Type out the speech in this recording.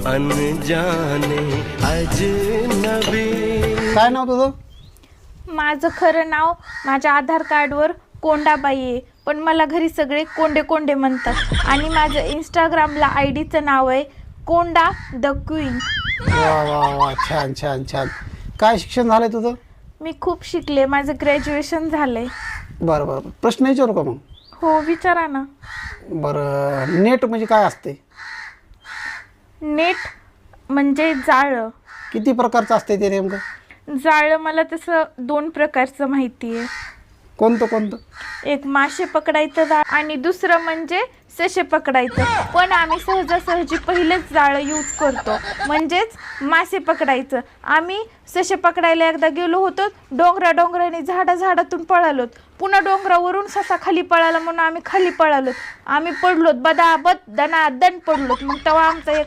अनजाने अजनबी। काय नाव तुझं? माझं खरं नाव माझ्या आधार कार्डवर कोंडाबाई आहे, पण मला घरी सगळे कोंडे कोंडे म्हणतात. आणि माझं इंस्टाग्रामला आयडीचं नाव आहे कोंडा द क्वीन. वा वा वा, छान छान छान. काय शिक्षण झालंय तुझं? मी खूप शिकले, माझं ग्रॅज्युएशन झालंय. बरं बरं बरं. प्रश्न विचारू का मग? हो विचारा ना. बरं, नेट म्हणजे काय असते? नेट म्हणजे जाळं. किती प्रकारचं असते ते नेमकं? जाळं मला तसं 2 प्रकारचं माहिती आहे. कोणतं कोणतं? एक मासे पकडायचं जाळ आणि दुसरं म्हणजे ससे पकडायचं. पण आम्ही सहजासहजी पहिलेच जाळं यूज करतो, म्हणजेच मासे पकडायचं. आम्ही ससे पकडायला एकदा गेलो होतो, डोंगराने झाडातून पळालोत. पुन्हा डोंगरावरून ससा खाली पळाला म्हणून आम्ही खाली पळालोत. आम्ही पडलोत, बदाबद दनादन पडलोत. मग तेव्हा आमचा एक